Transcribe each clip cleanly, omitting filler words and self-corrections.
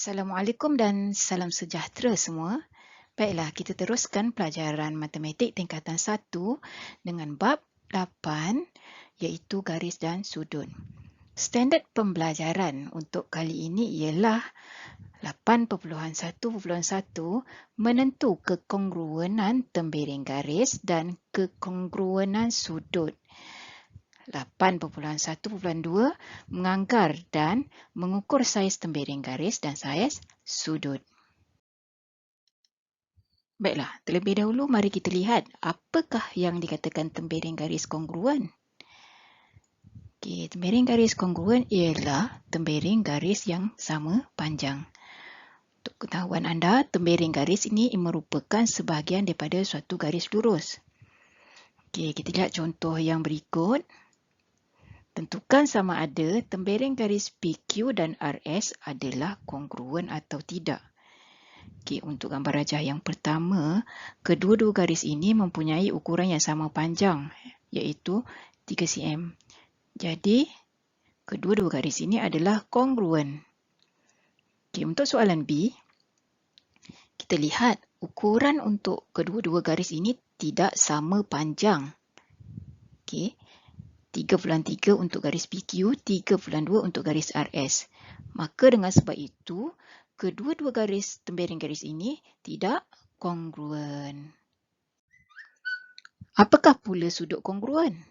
Assalamualaikum dan salam sejahtera semua. Baiklah, kita teruskan pelajaran matematik tingkatan 1 dengan bab 8 iaitu garis dan sudut. Standard pembelajaran untuk kali ini ialah 8.1.1 menentu kekongruenan tembiring garis dan kekongruenan sudut. 8.1.2 menganggar dan mengukur saiz tembiring garis dan saiz sudut. Baiklah, terlebih dahulu mari kita lihat apakah yang dikatakan tembiring garis kongruen. Tembiring garis kongruen ialah tembiring garis yang sama panjang. Untuk ketahuan anda, tembiring garis ini merupakan sebahagian daripada suatu garis lurus. Kita lihat contoh yang berikut. Tentukan sama ada tembiring garis PQ dan RS adalah kongruen atau tidak. Untuk gambar rajah yang pertama, kedua-dua garis ini mempunyai ukuran yang sama panjang, iaitu 3 cm. Jadi, kedua-dua garis ini adalah kongruen. Untuk soalan B, kita lihat ukuran untuk kedua-dua garis ini tidak sama panjang. 3,3 untuk garis PQ, 3,2 untuk garis RS. Maka dengan sebab itu, kedua-dua garis tembiring garis ini tidak kongruen. Apakah pula sudut kongruen?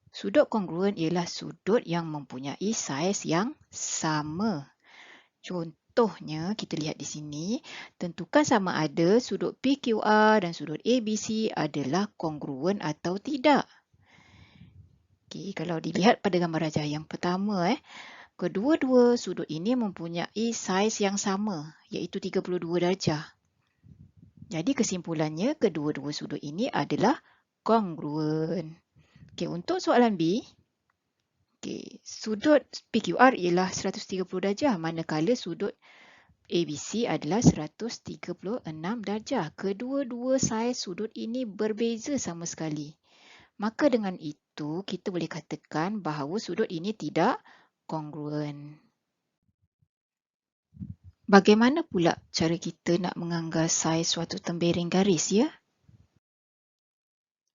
Sudut kongruen ialah sudut yang mempunyai saiz yang sama. Contohnya, kita lihat di sini, tentukan sama ada sudut PQR dan sudut ABC adalah kongruen atau tidak. Kalau dilihat pada gambar rajah yang pertama, kedua-dua sudut ini mempunyai saiz yang sama, iaitu 32 darjah. Jadi kesimpulannya, kedua-dua sudut ini adalah kongruen. Untuk soalan B, sudut PQR ialah 130 darjah, manakala sudut ABC adalah 136 darjah. Kedua-dua saiz sudut ini berbeza sama sekali. Maka dengan itu, kita boleh katakan bahawa sudut ini tidak kongruen. Bagaimana pula cara kita nak menganggar saiz suatu tembiring garis, ya?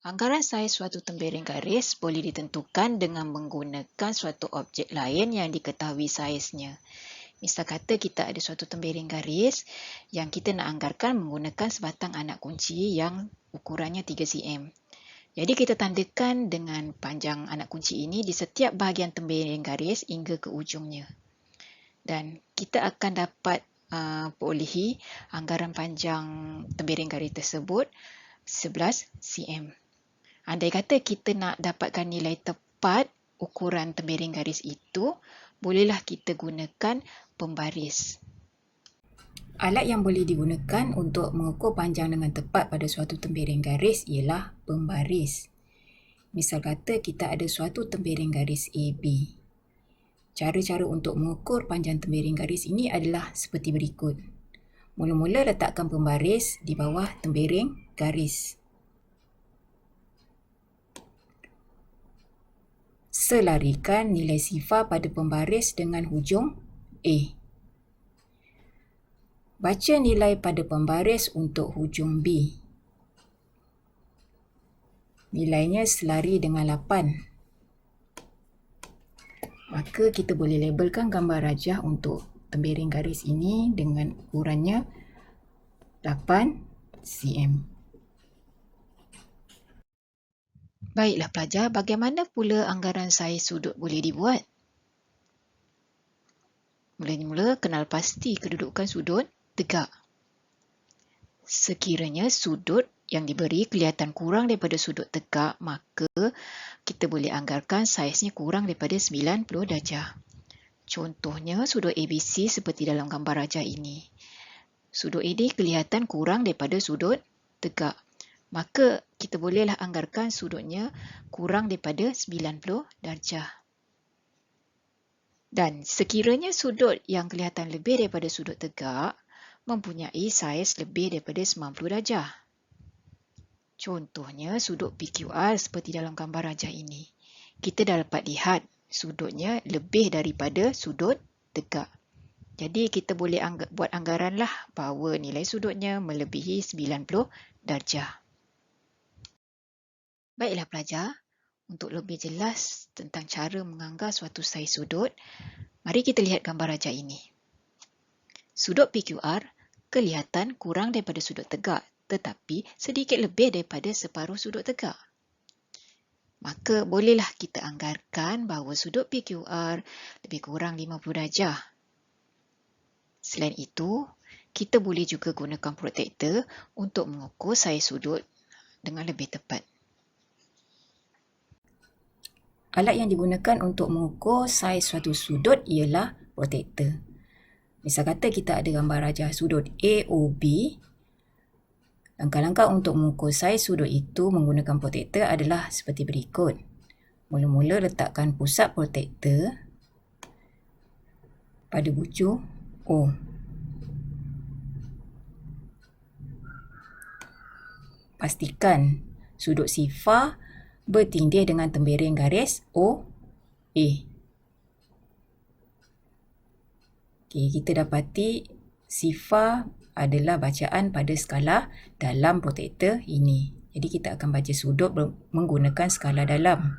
Anggaran saiz suatu tembiring garis boleh ditentukan dengan menggunakan suatu objek lain yang diketahui saiznya. Misal kata kita ada suatu tembiring garis yang kita nak anggarkan menggunakan sebatang anak kunci yang ukurannya 3 cm. Jadi kita tandakan dengan panjang anak kunci ini di setiap bahagian tembiring garis hingga ke ujungnya. Dan kita akan dapat perolehi anggaran panjang tembiring garis tersebut 11 cm. Andai kata kita nak dapatkan nilai tepat ukuran tembiring garis itu, bolehlah kita gunakan pembaris. Alat yang boleh digunakan untuk mengukur panjang dengan tepat pada suatu tembiring garis ialah pembaris. Misal kata kita ada suatu tembiring garis AB. Cara-cara untuk mengukur panjang tembiring garis ini adalah seperti berikut. Mula-mula letakkan pembaris di bawah tembiring garis. Selarikan nilai sifar pada pembaris dengan hujung A. Baca nilai pada pembaris untuk hujung B. Nilainya selari dengan 8. Maka kita boleh labelkan gambar rajah untuk tembiring garis ini dengan ukurannya 8 cm. Baiklah pelajar, bagaimana pula anggaran saiz sudut boleh dibuat? Mula-mula kenal pasti kedudukan sudut tegak. Sekiranya sudut yang diberi kelihatan kurang daripada sudut tegak, maka kita boleh anggarkan saiznya kurang daripada 90 darjah. Contohnya sudut ABC seperti dalam gambar rajah ini. Sudut ini kelihatan kurang daripada sudut tegak. Maka kita bolehlah anggarkan sudutnya kurang daripada 90 darjah. Dan sekiranya sudut yang kelihatan lebih daripada sudut tegak mempunyai saiz lebih daripada 90 darjah. Contohnya sudut PQR seperti dalam gambar rajah ini. Kita dapat lihat sudutnya lebih daripada sudut tegak. Jadi kita boleh buat anggaran lah bahawa nilai sudutnya melebihi 90 darjah. Baiklah pelajar, untuk lebih jelas tentang cara menganggar suatu saiz sudut, mari kita lihat gambar rajah ini. Sudut PQR kelihatan kurang daripada sudut tegak, tetapi sedikit lebih daripada separuh sudut tegak. Maka bolehlah kita anggarkan bahawa sudut PQR lebih kurang 50 darjah. Selain itu, kita boleh juga gunakan protektor untuk mengukur saiz sudut dengan lebih tepat. Alat yang digunakan untuk mengukur saiz suatu sudut ialah protektor. Misal kata kita ada gambar rajah sudut AOB. Langkah-langkah untuk mengukur saiz sudut itu menggunakan protektor adalah seperti berikut. Mula-mula letakkan pusat protektor pada bucu O. Pastikan sudut sifar bertindih dengan tembiring garis OA. Kita dapati sifar adalah bacaan pada skala dalam protektor ini. Jadi kita akan baca sudut menggunakan skala dalam.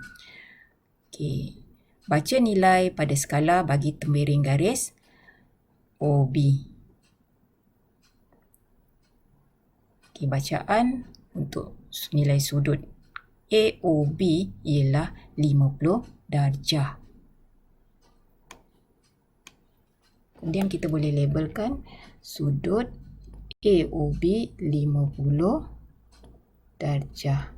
Baca nilai pada skala bagi tembiring garis OB. Bacaan untuk nilai sudut AOB ialah 50 darjah. Kemudian kita boleh labelkan sudut AOB 50 darjah.